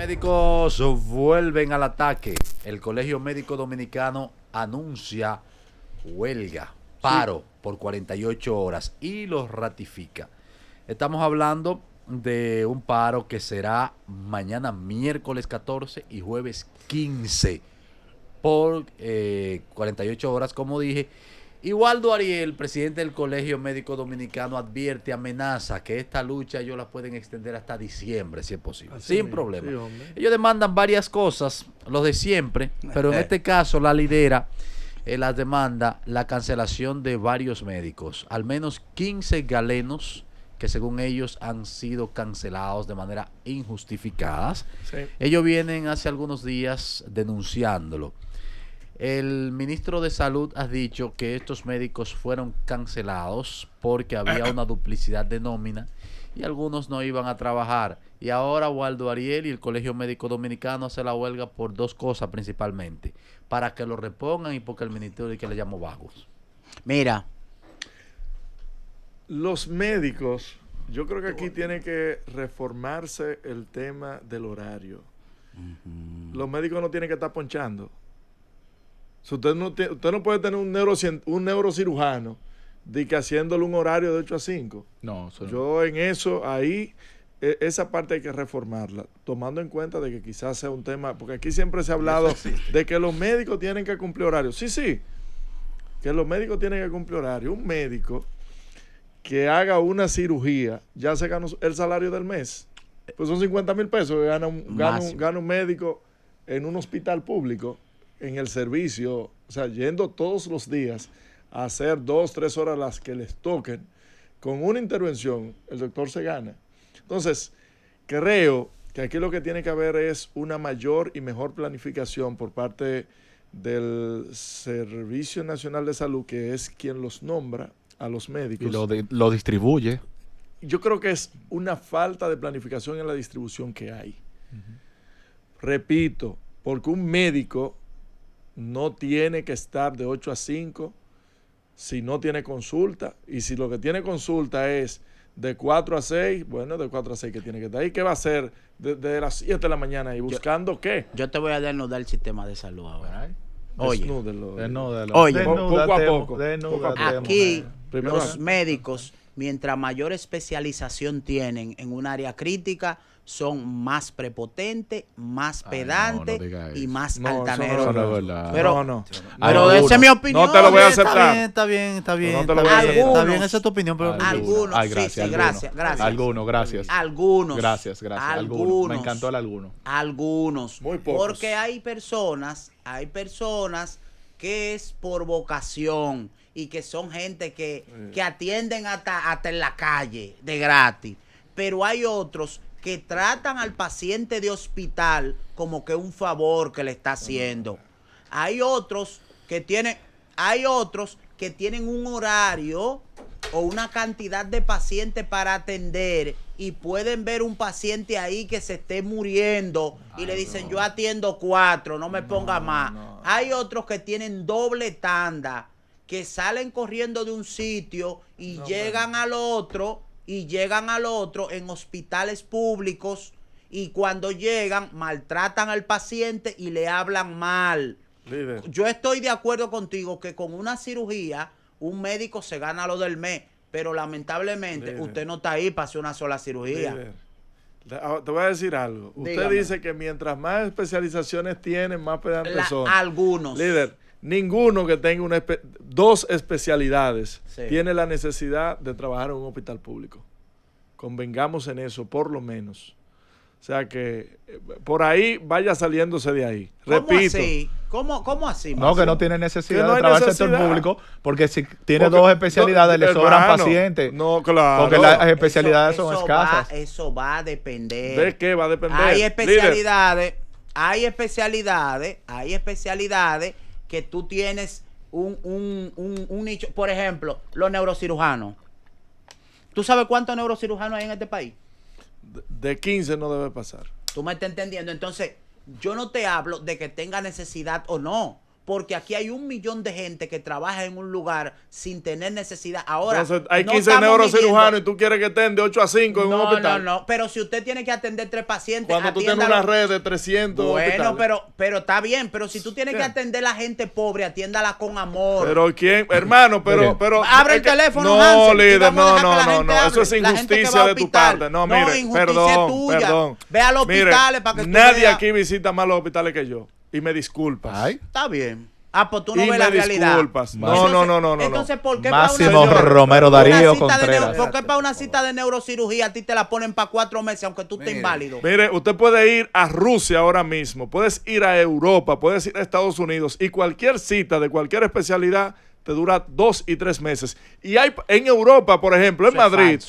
Médicos vuelven al ataque. El Colegio Médico Dominicano anuncia huelga, paro por 48 horas y lo ratifica. Estamos hablando de un paro que será mañana miércoles 14 y jueves 15 por 48 horas, como dije. Y Waldo Ariel, presidente del Colegio Médico Dominicano, advierte, amenaza que esta lucha ellos la pueden extender hasta diciembre, si es posible, así sin problema. Sí, ellos demandan varias cosas, los de siempre, pero en este caso la lidera la demanda la cancelación de varios médicos, al menos 15 galenos que según ellos han sido cancelados de manera injustificada. Sí. Ellos vienen hace algunos días denunciándolo. El ministro de Salud ha dicho que estos médicos fueron cancelados porque había una duplicidad de nómina y algunos no iban a trabajar. Y ahora Waldo Ariel y el Colegio Médico Dominicano hacen la huelga por dos cosas principalmente: para que lo repongan y porque el ministerio que le llamó vagos. Mira, los médicos, yo creo que aquí tiene que reformarse el tema del horario. Los médicos no tienen que estar ponchando. Si usted no puede tener un neurocirujano de que haciéndole un horario de 8 a 5. No, yo en eso, ahí, esa parte hay que reformarla, tomando en cuenta de que quizás sea un tema, porque aquí siempre se ha hablado de que los médicos tienen que cumplir horario. Sí, que los médicos tienen que cumplir horario. Un médico que haga una cirugía, ya se gana el salario del mes. Pues son 50,000 pesos que gana un médico en un hospital público, en el servicio, o sea, yendo todos los días a hacer 2, 3 horas las que les toquen, con una intervención, el doctor se gana. Entonces, creo que aquí lo que tiene que haber es una mayor y mejor planificación por parte del Servicio Nacional de Salud, que es quien los nombra a los médicos. Y lo distribuye. Yo creo que es una falta de planificación en la distribución que hay. Repito, porque un médico no tiene que estar de 8 a 5 si no tiene consulta, y si lo que tiene consulta es de 4 a 6, bueno, de 4 a 6 que tiene que estar ahí. ¿Qué va a hacer de las 7 de la mañana y buscando qué? Yo te voy a desnudar el sistema de salud ahora. Oye, oye, poco a poco. Aquí los médicos, mientras mayor especialización tienen en un área crítica, son más prepotentes, más pedantes y más altaneros. Pero esa es mi opinión. No te lo voy a aceptar. Está bien. No te lo voy a aceptar. Está bien, esa es tu opinión. Pero algunos, gracias. Algunos, gracias. Algunos. Gracias. Algunos. Me encantó el alguno. Algunos. Muy pocos. Porque hay personas que es por vocación y que son gente que atienden hasta en la calle de gratis. Pero hay otros que tratan al paciente de hospital como que un favor que le está haciendo. Hay otros que tienen un horario o una cantidad de pacientes para atender y pueden ver un paciente ahí que se esté muriendo y le dicen, yo atiendo 4, no me ponga más. Hay otros que tienen doble tanda, que salen corriendo de un sitio y llegan al otro en hospitales públicos, y cuando llegan maltratan al paciente y le hablan mal. Líder. Yo estoy de acuerdo contigo que con una cirugía un médico se gana lo del mes, pero lamentablemente usted no está ahí para hacer una sola cirugía. Líder. Te voy a decir algo. Usted Dígame. dice que mientras más especializaciones tienen, más pedantes son. Algunos. Líder, ninguno que tenga 2 especialidades tiene la necesidad de trabajar en un hospital público. Convengamos en eso, por lo menos. O sea que por ahí vaya saliéndose de ahí. Repito. ¿Cómo así? No, que no tiene necesidad de trabajar en el sector público, porque si tiene 2 especialidades le sobran pacientes. No, claro. Porque las especialidades son escasas. Eso va a depender. ¿De qué va a depender? Hay especialidades que tú tienes un nicho. Por ejemplo, los neurocirujanos. ¿Tú sabes cuántos neurocirujanos hay en este país? De 15 no debe pasar. ¿Tú me estás entendiendo? Entonces, yo no te hablo de que tenga necesidad o no, porque aquí hay 1 millón de gente que trabaja en un lugar sin tener necesidad. Ahora, entonces, hay no 15 neurocirujanos y tú quieres que estén de 8 a 5 en un hospital. No, pero si usted tiene que atender 3 pacientes, cuando tú tienes una red de 300 bueno, hospitales. pero está bien, pero si tú tienes que atender a la gente pobre, atiéndala con amor. Pero quién, hermano, pero abre el teléfono, no, Hansel, líder, no, eso es injusticia de tu parte. No, mire, perdón. Ve a los hospitales para que tú nadie veas. aquí visita más los hospitales que yo. Y me disculpas. Ay. Está bien. Pues tú no Y ves la me realidad. disculpas. No. Entonces, ¿por qué Máximo para Romero Darío Contreras. ¿Por qué para una cita de neurocirugía a ti te la ponen para 4 meses aunque tú estés inválido? Mire, usted puede ir a Rusia ahora mismo, puedes ir a Europa, puedes ir a Estados Unidos y cualquier cita de cualquier especialidad te dura 2 y 3 meses. Y hay en Europa, por ejemplo, en Madrid.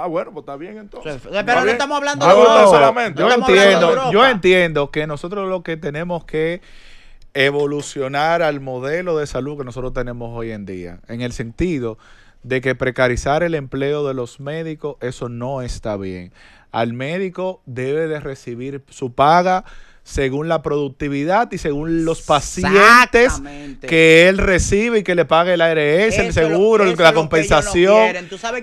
Bueno, pues está bien entonces. Pero no estamos hablando de Europa solamente. Yo entiendo que nosotros lo que tenemos que evolucionar al modelo de salud que nosotros tenemos hoy en día, en el sentido de que precarizar el empleo de los médicos, eso no está bien. Al médico debe de recibir su paga según la productividad y según los pacientes que él recibe y que le pague el ARS, el seguro, la compensación.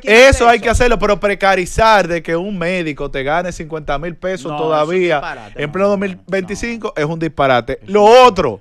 Eso hay que hacerlo, pero precarizar de que un médico te gane 50,000 pesos todavía en pleno 2025 es un disparate. Lo otro,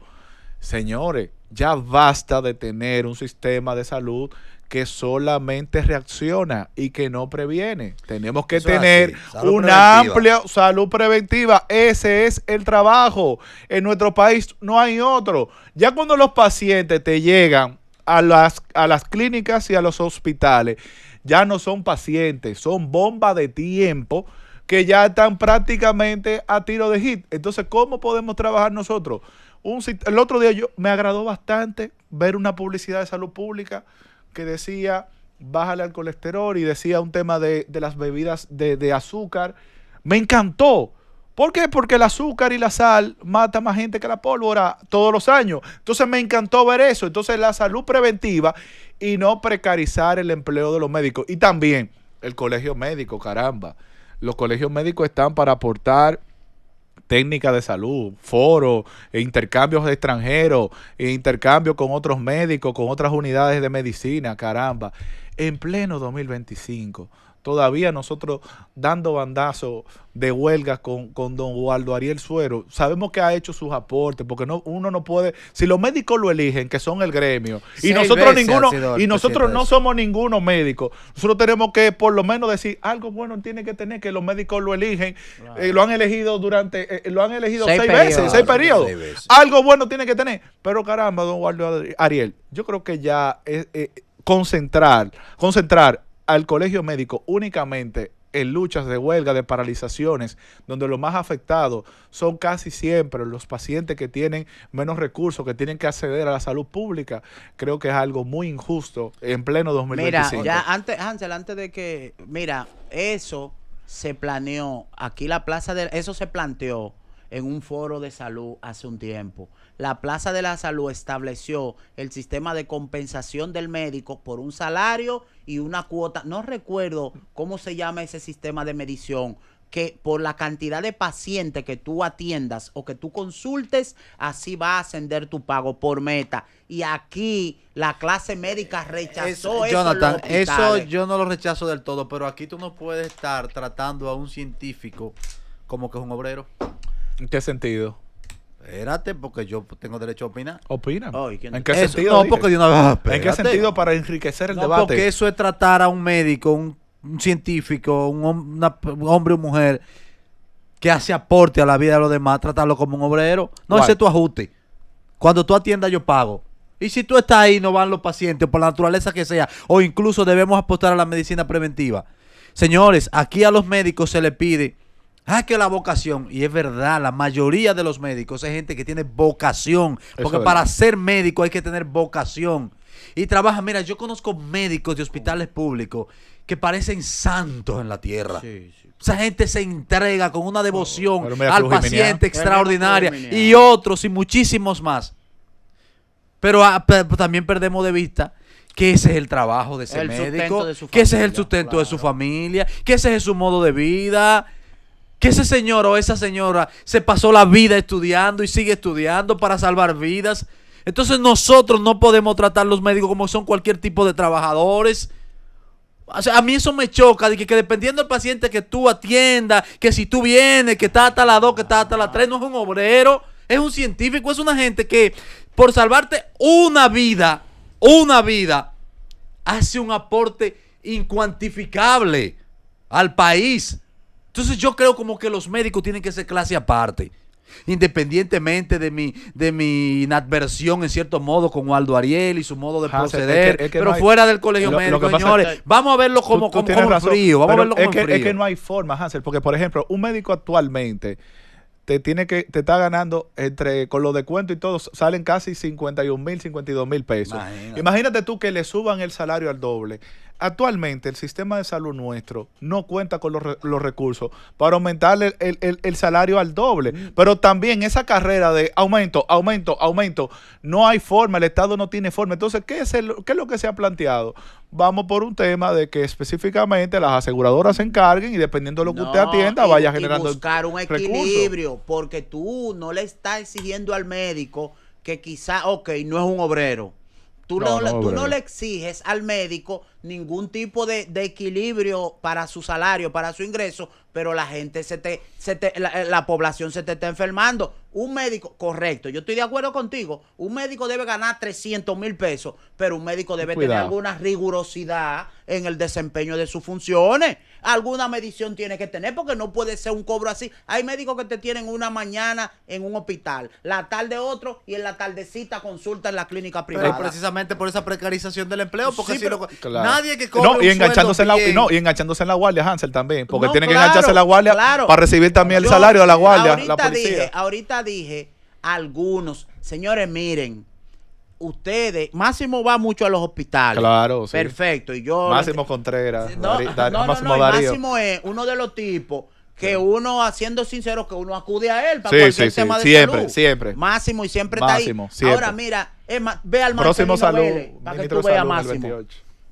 señores, ya basta de tener un sistema de salud que solamente reacciona y que no previene. Tenemos que tener una amplia salud preventiva. Ese es el trabajo. En nuestro país no hay otro. Ya cuando los pacientes te llegan a las clínicas y a los hospitales, ya no son pacientes, son bombas de tiempo que ya están prácticamente a tiro de hit. Entonces, ¿cómo podemos trabajar nosotros? El otro día me agradó bastante ver una publicidad de salud pública que decía, bájale al colesterol, y decía un tema de las bebidas de azúcar. Me encantó. ¿Por qué? Porque el azúcar y la sal mata más gente que la pólvora todos los años. Entonces me encantó ver eso. Entonces la salud preventiva y no precarizar el empleo de los médicos. Y también el colegio médico, caramba. Los colegios médicos están para aportar técnicas de salud, foros, intercambios extranjeros, intercambios con otros médicos, con otras unidades de medicina, caramba. En pleno 2025, todavía nosotros dando bandazos de huelga con don Waldo Ariel Suero. Sabemos que ha hecho sus aportes, porque uno no puede, si los médicos lo eligen, que son el gremio, y nosotros no somos ninguno médico, nosotros tenemos que por lo menos decir algo bueno tiene que tener, que los médicos lo eligen, lo han elegido lo han elegido 6 veces, 6 periodos. Algo bueno tiene que tener. Pero caramba, don Waldo Ariel, yo creo que ya concentrar al colegio médico únicamente en luchas de huelga, de paralizaciones, donde los más afectados son casi siempre los pacientes que tienen menos recursos, que tienen que acceder a la salud pública, creo que es algo muy injusto en pleno 2025. Mira, ya Hansel, antes de que, eso se planeó, aquí eso se planteó en un foro de salud hace un tiempo. La Plaza de la Salud estableció el sistema de compensación del médico por un salario y una cuota. No recuerdo cómo se llama ese sistema de medición, que por la cantidad de pacientes que tú atiendas o que tú consultes, así va a ascender tu pago por meta. Y aquí la clase médica rechazó eso. Jonathan, eso yo no lo rechazo del todo, pero aquí tú no puedes estar tratando a un científico como que es un obrero. ¿En qué sentido? Espérate, porque yo tengo derecho a opinar. ¿Opina? ¿En qué sentido? No, porque de una vez. ¿En qué sentido? Para enriquecer el debate. Porque eso es tratar a un médico, un científico, un hombre o mujer que hace aporte a la vida de los demás, tratarlo como un obrero. No, ese es tu ajuste. Cuando tú atiendas, yo pago. Y si tú estás ahí, no van los pacientes, por la naturaleza que sea, o incluso debemos apostar a la medicina preventiva. Señores, aquí a los médicos se les pide que la vocación, y es verdad, la mayoría de los médicos es gente que tiene vocación, porque para ser médico hay que tener vocación. Y trabaja, mira, yo conozco médicos de hospitales públicos que parecen santos en la tierra. Sí. Esa gente se entrega con una devoción al paciente extraordinaria, y otros y muchísimos más. Pero también perdemos de vista que ese es el trabajo de ese médico, que ese es el sustento de su familia, que ese es su modo de vida, que ese señor o esa señora se pasó la vida estudiando y sigue estudiando para salvar vidas. Entonces nosotros no podemos tratar a los médicos como son cualquier tipo de trabajadores. O sea, a mí eso me choca, de que dependiendo del paciente que tú atiendas, que si tú vienes, que está hasta las 2, que está hasta las 3, no es un obrero, es un científico, es una gente que por salvarte una vida, hace un aporte incuantificable al país. Entonces yo creo como que los médicos tienen que ser clase aparte. Independientemente de mi inadversión en cierto modo con Waldo Ariel y su modo de proceder, pero no hay, fuera del colegio médico, señores, vamos a verlo como frío, vamos a verlo como frío. Es que no hay forma, Hansel, porque por ejemplo, un médico actualmente te está ganando con los descuentos y todo, salen casi 51,000, 52,000 pesos. Imagínate tú que le suban el salario al doble. Actualmente el sistema de salud nuestro no cuenta con los recursos para aumentarle el salario al doble. Pero también esa carrera de aumento, no hay forma, el Estado no tiene forma. Entonces, ¿qué es lo que se ha planteado? Vamos por un tema de que específicamente las aseguradoras se encarguen y dependiendo de lo que usted atienda, vaya generando buscar un equilibrio, porque tú no le estás exigiendo al médico que quizá, no es un obrero. Tú no le exiges al médico ningún tipo de equilibrio para su salario, para su ingreso, pero la gente la población se te está enfermando. Un médico, correcto, yo estoy de acuerdo contigo, un médico debe ganar 300,000 pesos, pero un médico debe tener alguna rigurosidad en el desempeño de sus funciones. Alguna medición tiene que tener, porque no puede ser un cobro así. Hay médicos que te tienen una mañana en un hospital, la tarde otro, y en la tardecita consulta en la clínica privada. Pero precisamente por esa precarización del empleo, porque sí, nadie que cobre y enganchándose en la guardia, Hansel, también, porque tienen que engancharse en la guardia para recibir también el salario de la guardia, la policía. Ahorita dije algunos, señores, miren, ustedes, Máximo va mucho a los hospitales. Claro, sí. Perfecto. Y yo, Máximo Contreras, Máximo Darío. Máximo es uno de los tipos que uno, siendo sincero, que uno acude a él para cualquier tema de salud. Siempre. Máximo, y siempre está ahí. Siempre. Ahora, mira, ve al Marcelino Vélez, para que tú veas, Máximo.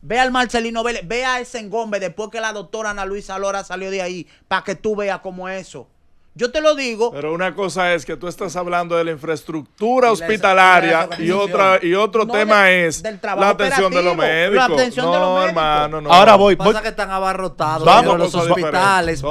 Ve al Marcelino Vélez, ve a ese engombe después que la doctora Ana Luisa Lora salió de ahí, para que tú veas cómo es eso. Yo te lo digo. Pero una cosa es que tú estás hablando de la infraestructura hospitalaria y otro tema es la atención de los médicos. La atención de los médicos. Hermano, no. Ahora pasa que están abarrotados los hospitales.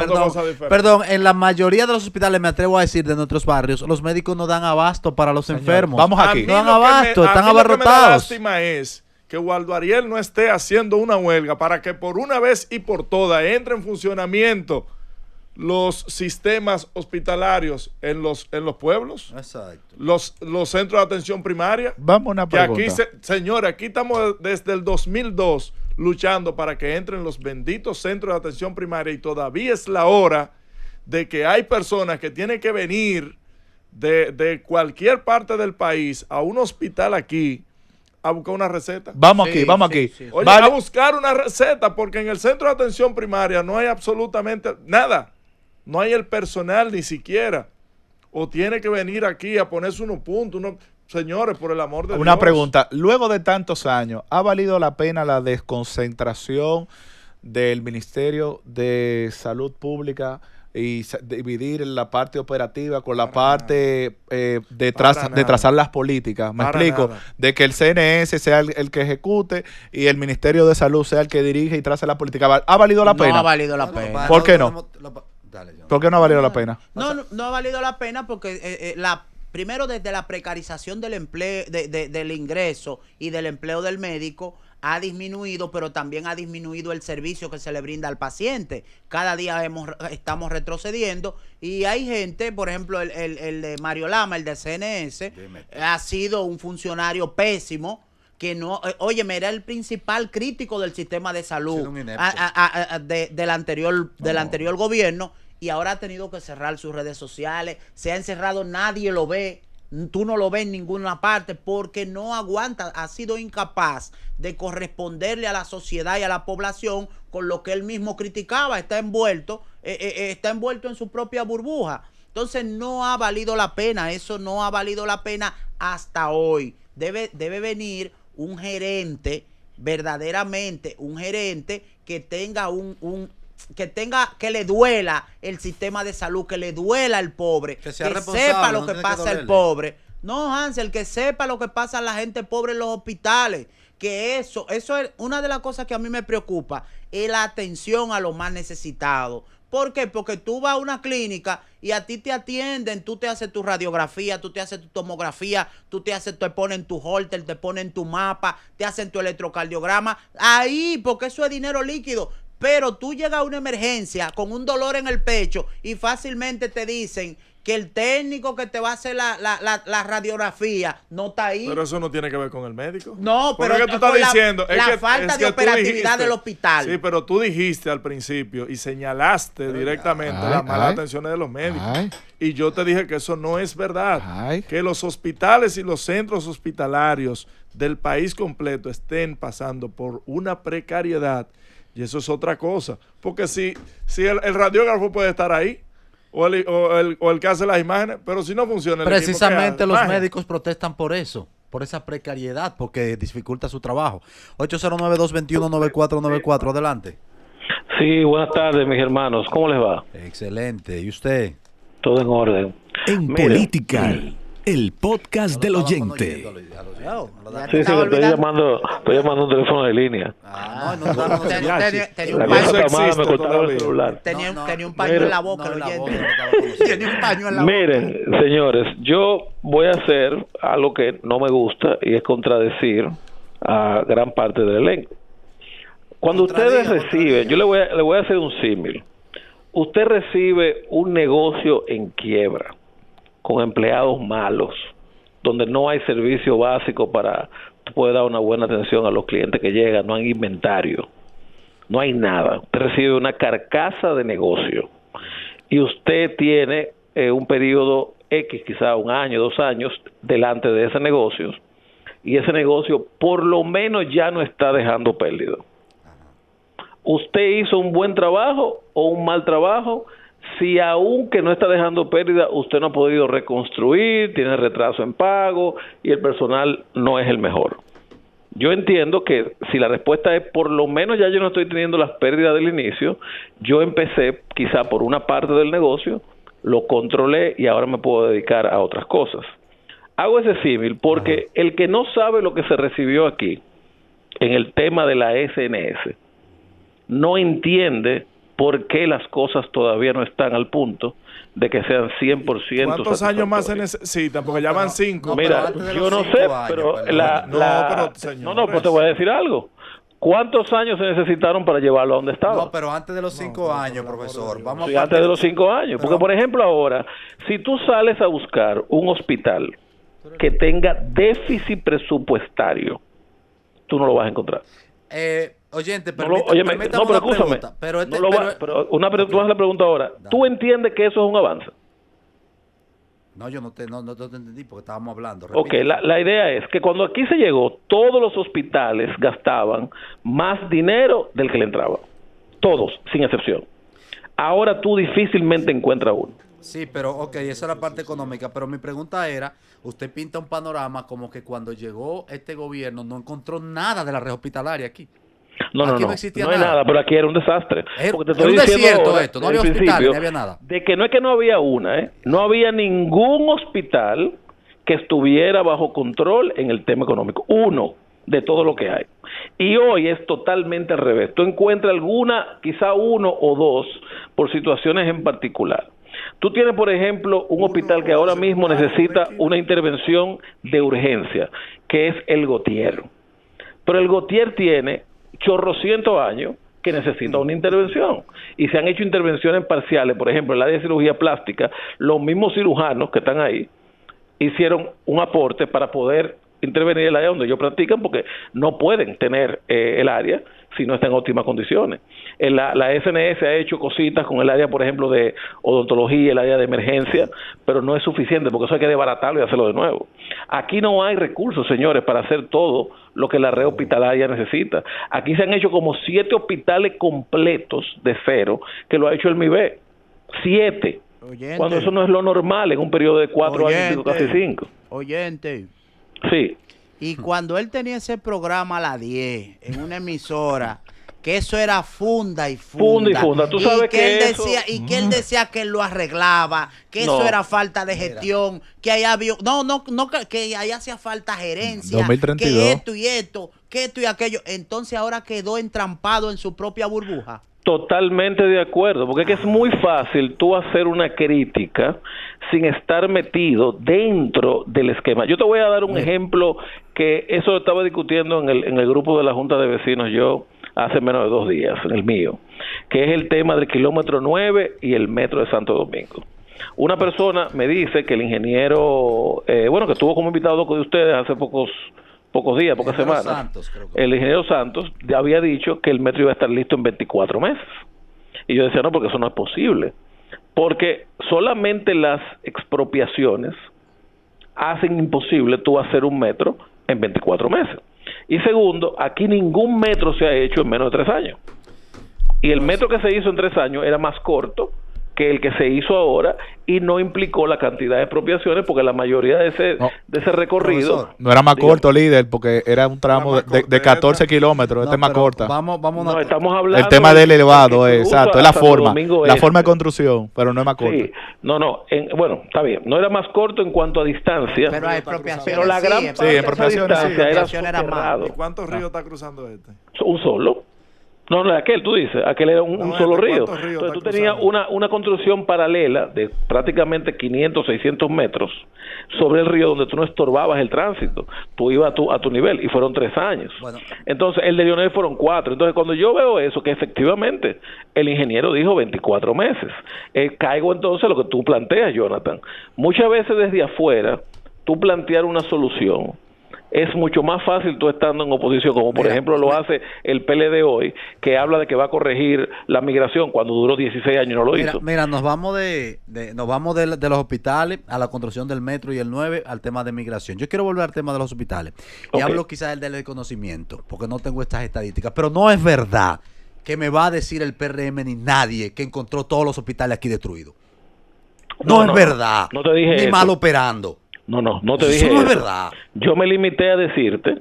Perdón, en la mayoría de los hospitales, me atrevo a decir, de nuestros barrios, los médicos no dan abasto para los enfermos. Vamos aquí. No dan abasto, están abarrotados. Lo que me da lástima es que Waldo Ariel no esté haciendo una huelga para que por una vez y por todas entre en funcionamiento los sistemas hospitalarios en los pueblos. Exacto. Los centros de atención primaria. Vamos a una pregunta. Señores, aquí estamos desde el 2002 luchando para que entren los benditos centros de atención primaria, y todavía es la hora de que hay personas que tienen que venir de cualquier parte del país a un hospital aquí a buscar una receta. Vamos aquí. Oye, vale, a buscar una receta, porque en el centro de atención primaria no hay absolutamente nada. No hay el personal ni siquiera. O tiene que venir aquí a ponerse unos puntos. Señores, por el amor de Dios. Una pregunta. Luego de tantos años, ¿ha valido la pena la desconcentración del Ministerio de Salud Pública y dividir la parte operativa con la parte de trazar las políticas? Me explico. De que el CNS sea el que ejecute y el Ministerio de Salud sea el que dirige y trace la política. ¿Ha valido la pena? No ha valido la pena. ¿Por qué no? ¿Por qué no ha valido la pena? No ha valido la pena porque primero, desde la precarización del empleo, del ingreso y del empleo del médico, ha disminuido, pero también ha disminuido el servicio que se le brinda al paciente. Cada día estamos retrocediendo, y hay gente, por ejemplo, el de Mario Lama, el de CNS, ha sido un funcionario pésimo, que no, era el principal crítico del sistema de salud del anterior gobierno, y ahora ha tenido que cerrar sus redes sociales, se ha encerrado, nadie lo ve, tú no lo ves en ninguna parte, porque no aguanta, ha sido incapaz de corresponderle a la sociedad y a la población con lo que él mismo criticaba, está envuelto en su propia burbuja. Entonces no ha valido la pena, eso no ha valido la pena hasta hoy. Debe venir un gerente, verdaderamente un gerente que tenga que le duela el sistema de salud, que le duela al pobre, que sepa lo que pasa al pobre, No, Hansel, que sepa lo que pasa a la gente pobre en los hospitales. Que eso es una de las cosas que a mí me preocupa, es la atención a los más necesitados. ¿Por qué? Porque tú vas a una clínica y a ti te atienden, tú te haces tu radiografía, tú te haces tu tomografía, te ponen tu holter, te ponen tu mapa, te hacen tu electrocardiograma. Ahí, porque eso es dinero líquido. Pero tú llegas a una emergencia con un dolor en el pecho y fácilmente te dicen que el técnico que te va a hacer la radiografía no está ahí. Pero eso no tiene que ver con el médico. No, pero ¿qué tú estás diciendo? La falta de operatividad del hospital. Sí, pero tú dijiste al principio y señalaste directamente las malas atenciones de los médicos. Y yo te dije que eso no es verdad. Que los hospitales y los centros hospitalarios del país completo estén pasando por una precariedad. Y eso es otra cosa. Porque si el radiógrafo puede estar ahí, o el que hace las imágenes, pero si no funciona el precisamente los imagen. médicos protestan por eso, por esa precariedad, porque dificulta su trabajo. 809-221-9494, adelante. Sí, buenas tardes, mis hermanos. ¿Cómo les va? Excelente. ¿Y usted? Todo en orden. En política, el podcast del oyente. Sí, que estoy llamando un teléfono de línea. Tenía un La paño, cosa mala, me cortaron el celular. tenía un paño en la boca, el oyente. Tenía un paño en la boca. Miren, señores, yo voy a hacer algo que no me gusta y es contradecir a gran parte del elenco. Cuando ustedes reciben, yo le voy a hacer un símil. Usted recibe un negocio en quiebra, con empleados malos, donde no hay servicio básico para poder dar una buena atención a los clientes que llegan, no hay inventario, no hay nada. Usted recibe una carcasa de negocio y usted tiene un periodo X, quizá 1 año, 2 años, delante de ese negocio, y ese negocio por lo menos ya no está dejando pérdida. ¿Usted hizo un buen trabajo o un mal trabajo? Si aún que no está dejando pérdida, usted no ha podido reconstruir, tiene retraso en pago y el personal no es el mejor. Yo entiendo que si la respuesta es por lo menos ya yo no estoy teniendo las pérdidas del inicio, yo empecé quizá por una parte del negocio, lo controlé y ahora me puedo dedicar a otras cosas. Hago ese símil porque el que no sabe lo que se recibió aquí en el tema de la SNS no entiende por qué las cosas todavía no están al punto de que sean 100%. ¿Cuántos años más se necesitan? Porque ya van 5. Mira, yo no sé, pero pues te voy a decir algo. ¿Cuántos años se necesitaron para llevarlo a donde estaba? No, pero antes de los 5 años, profesor. Vamos a antes de los 5 años. Porque, por ejemplo, ahora, si tú sales a buscar un hospital que tenga déficit presupuestario, tú no lo vas a encontrar. Oyente, pero escúchame. Tú haces la pregunta ahora. Dale. ¿Tú entiendes que eso es un avance? No, yo no te entendí porque estábamos hablando. Ok, la idea es que cuando aquí se llegó, todos los hospitales gastaban más dinero del que le entraba. Todos, sin excepción. Ahora tú difícilmente encuentras uno. Sí, pero ok, esa es la parte económica, pero mi pregunta era, usted pinta un panorama como que cuando llegó este gobierno no encontró nada de la red hospitalaria aquí. No hay nada, pero aquí era un desastre. Porque te estoy diciendo ahora, esto, no había hospitales, no había nada. De que no es que no había una, no había ningún hospital que estuviera bajo control en el tema económico. Uno de todo lo que hay. Y hoy es totalmente al revés. Tú encuentras quizá 1 o 2 por situaciones en particular. Tú tienes, por ejemplo, un hospital que ahora mismo necesita una intervención de urgencia, que es el Gautier. Pero el Gautier tiene chorrocientos años que necesita una intervención. Y se han hecho intervenciones parciales, por ejemplo, en el área de cirugía plástica, los mismos cirujanos que están ahí hicieron un aporte para poder intervenir en el área donde ellos practican, porque no pueden tener el área si no está en óptimas condiciones. La SNS ha hecho cositas con el área, por ejemplo, de odontología, el área de emergencia, pero no es suficiente, porque eso hay que desbaratarlo y hacerlo de nuevo. Aquí no hay recursos, señores, para hacer todo lo que la red hospitalaria necesita. Aquí se han hecho como 7 hospitales completos de cero, que lo ha hecho el MIBE. 7. Oyente. Cuando eso no es lo normal en un periodo de 4 años, casi 5. Oyente. Sí. Y cuando él tenía ese programa a las 10 en una emisora que eso era funda y Funda y funda. funda. Tú sabes que él que eso- decía, y que él decía que él lo arreglaba, que eso No. era falta de gestión, que allá había, no, que allá hacía falta gerencia, 2032. que esto, que esto y aquello. Entonces ahora quedó entrampado en su propia burbuja. Totalmente de acuerdo, porque es que es muy fácil tú hacer una crítica sin estar metido dentro del esquema. Yo te voy a dar un ejemplo que eso lo estaba discutiendo en el grupo de la Junta de Vecinos yo hace menos de 2 días, en el mío, que es el tema del kilómetro 9 y el metro de Santo Domingo. Una persona me dice que el ingeniero, que estuvo como invitado de ustedes hace pocos días, pocas Ingeniero semanas, Santos, creo que. el ingeniero Santos ya había dicho que el metro iba a estar listo en 24 meses. Y yo decía, no, porque eso no es posible. Porque solamente las expropiaciones hacen imposible tú hacer un metro en 24 meses. Y segundo, aquí ningún metro se ha hecho en menos de 3 años. Y el metro que se hizo en 3 años era más corto que el que se hizo ahora y no implicó la cantidad de expropiaciones porque la mayoría de ese recorrido... Profesor, No era más Dígame. corto, líder, porque era un tramo Era más de 14 kilómetros. No, Este es más pero corta. Vamos No, a- estamos hablando... El tema del elevado, que cruza exacto. Es la Santo forma. Domingo La Este. forma de construcción, pero no es más corta. Sí, bueno, está bien. No era más corto en cuanto a distancia, Pero hay expropiaciones. pero la gran sí, parte de esa expropiaciones, sí. distancia era Expropiación era más. soterrado. ¿Y cuántos ríos está cruzando este? Un solo. No, aquel, tú dices, aquel era un No, solo este, río. ¿cuántos ríos Entonces tú está tenías cruzando? una construcción paralela de prácticamente 500, 600 metros sobre el río donde tú no estorbabas el tránsito. Tú ibas a tu nivel y fueron 3 años. Bueno. Entonces el de Lionel fueron 4. Entonces cuando yo veo eso, que efectivamente el ingeniero dijo 24 meses, caigo entonces a lo que tú planteas, Jonathan. Muchas veces desde afuera, tú plantear una solución es mucho más fácil tú estando en oposición, como por ejemplo lo hace el PLD hoy, que habla de que va a corregir la migración cuando duró 16 años y no lo hizo. Mira, nos vamos de los hospitales a la construcción del metro y el 9 al tema de migración. Yo quiero volver al tema de los hospitales. Y Ok. hablo quizás del desconocimiento, porque no tengo estas estadísticas, pero no es verdad que me va a decir el PRM ni nadie que encontró todos los hospitales aquí destruidos. No, es verdad. No te dije ni eso. mal operando. No te Eso dije no es eso. verdad. Yo me limité a decirte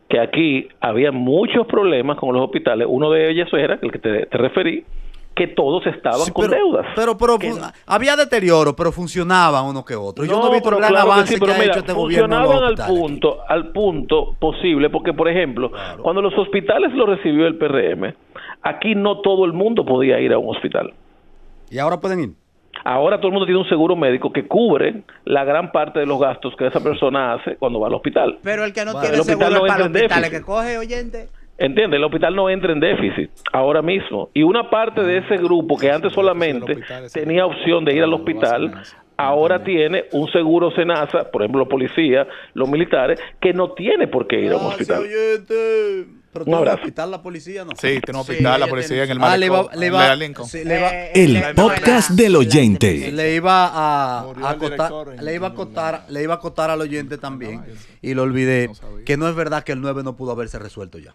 que aquí había muchos problemas con los hospitales. Uno de ellos era el que te referí, que todos estaban Sí, con deudas. Pero Que- había deterioro, pero funcionaban uno que otro. Yo no he visto pero el gran claro que avance sí, que pero ha mira, hecho este gobierno en los funcionaban hospitales. al punto posible, porque por ejemplo, Claro. cuando los hospitales lo recibió el PRM, aquí no todo el mundo podía ir a un hospital. Y ahora pueden ir. Ahora todo el mundo tiene un seguro médico que cubre la gran parte de los gastos que esa persona hace cuando va al hospital. Pero el que no Bueno, tiene el hospital seguro no es para los entra en hospitales déficit. que coge, oyente. ¿Entiendes? El hospital no entra en déficit ahora mismo. Y una parte de ese grupo que antes solamente tenía opción de ir al hospital, ahora tiene un seguro SENASA, por ejemplo, los policías, los militares, que no tiene por qué ir a un hospital. Pero Un tiene un abrazo. hospital la policía, ¿no? Sí, tiene un hospital, la policía en el Ah, le malecón, iba- le en iba- la Lincoln. sí, le iba- El podcast del oyente. Le iba a Murió el acotar, director en- le iba a acotar al oyente también y lo olvidé, No sabía. que no es verdad que el 9 no pudo haberse resuelto ya.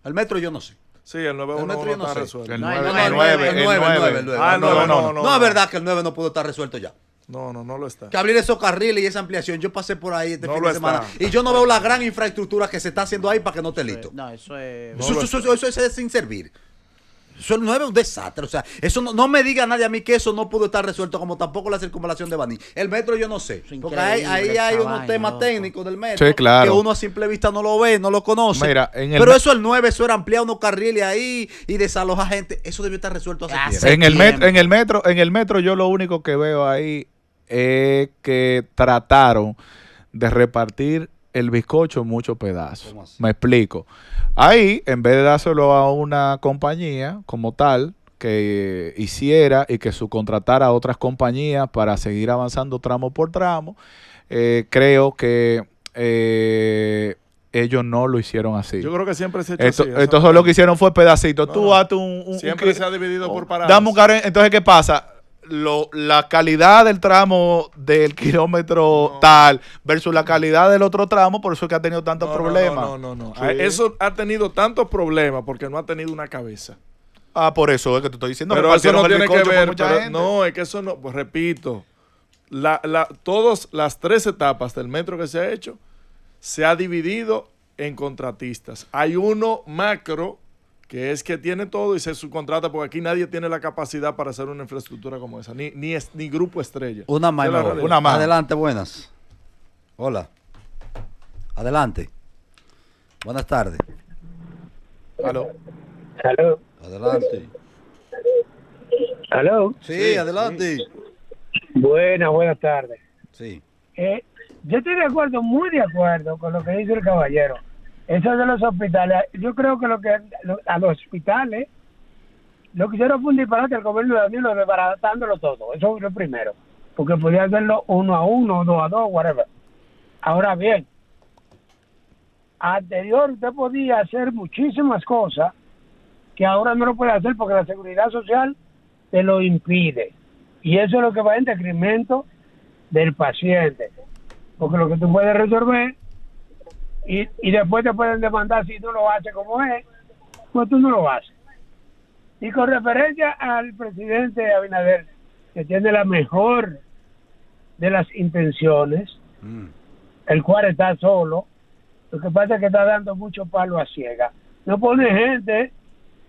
El metro yo no sé. Sí, el 911 El metro yo no está sé. resuelto. El No, 9, no, el el 9, el el 9, 9. el 9. Ah, No es verdad que el 9 no pudo estar resuelto ya. No lo está. Que abrir esos carriles y esa ampliación, yo pasé por ahí este No fin lo de semana está. y yo no veo la gran infraestructura que se está haciendo ahí para que no esté listo. No, eso es... Eso es sin servir. Eso no es un desastre. O sea, eso no me diga nadie a mí que eso no pudo estar resuelto, como tampoco la circunvalación de Baní. El metro yo no sé. Es Porque ahí increíble hay esa unos vaina, temas loco. técnicos del metro Sí, claro. que uno a simple vista no lo ve, no lo conoce. Mira, en el Pero me- eso el 9, eso era ampliar unos carriles ahí y desalojar gente. Eso debió estar resuelto hace Hace tiempo. En el metro yo lo único que veo ahí es que trataron de repartir el bizcocho en muchos pedazos. ¿Cómo así? Me explico. Ahí, en vez de dárselo a una compañía como tal, que hiciera y que subcontratara a otras compañías para seguir avanzando tramo por tramo, creo que ellos no lo hicieron así. Yo creo que siempre se ha hecho Esto, así. eso entonces no- lo que hicieron fue pedacito. No, Tú no. hazte un Siempre se ha dividido por paradas. Dame un carro. Entonces, ¿qué pasa? La calidad del tramo del kilómetro No. tal versus la calidad del otro tramo, por eso es que ha tenido tantos problemas. No. Sí. Eso ha tenido tantos problemas porque no ha tenido una cabeza. Ah, por eso es que te estoy diciendo. Pero eso repartieron no el tiene que bizcocho por ver. mucha pero gente. no, es que eso no. Pues repito, todas las 3 etapas del metro que se ha hecho se ha dividido en contratistas. Hay uno macro que es que tiene todo y se subcontrata, porque aquí nadie tiene la capacidad para hacer una infraestructura como esa, ni grupo estrella. Una más. Esa es la no. realidad. Una más. Adelante, buenas. Hola. Adelante. Buenas tardes. Aló. Aló, Adelante. aló. Sí, adelante. Buenas tardes. Sí. Yo estoy de acuerdo, muy de acuerdo con lo que dice el caballero. Eso de los hospitales, yo creo que a los hospitales, lo que hicieron fue un disparate al gobierno de Danilo, desbaratándolo todo. Eso es lo primero. Porque podía hacerlo 1-1, 2-2, whatever. Ahora bien, anterior usted podía hacer muchísimas cosas que ahora no lo puede hacer porque la seguridad social te lo impide. Y eso es lo que va en detrimento del paciente. Porque lo que tú puedes resolver y después te pueden demandar si tú lo haces como es, pues tú no lo haces. Y con referencia al presidente Abinader, que tiene la mejor de las intenciones, el cual está solo, lo que pasa es que está dando mucho palo a ciega. No pone gente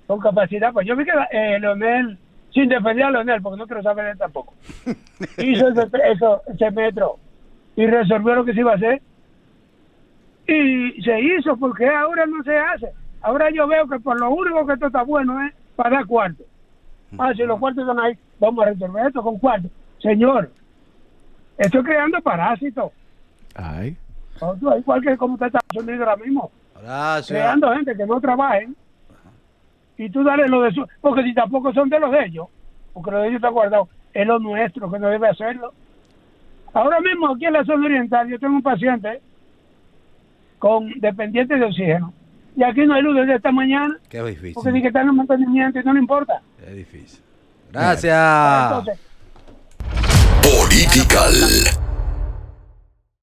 con capacidad. Pues yo vi que Leonel, sin defender a Leonel, porque no quiero saber de él tampoco, hizo ese metro y resolvió lo que se iba a hacer. Y se hizo, porque ahora no se hace. Ahora yo veo que por lo único que esto está bueno es para dar cuartos. Si los cuartos están ahí, vamos a resolver esto con cuartos. Señor, estoy creando parásitos. Ay. Igual que como usted está haciendo ahora mismo. Gracias. Creando gente que no trabajen. Y tú dale lo de su... Porque si tampoco son de los de ellos, porque los de ellos están guardados, es lo nuestro que no debe hacerlo. Ahora mismo aquí en la zona oriental yo tengo un paciente con dependiente de oxígeno. Y aquí no hay luz desde esta mañana. Qué difícil. Porque dice que está en el mantenimiento y no le importa. Es difícil. Gracias. Entonces, Political.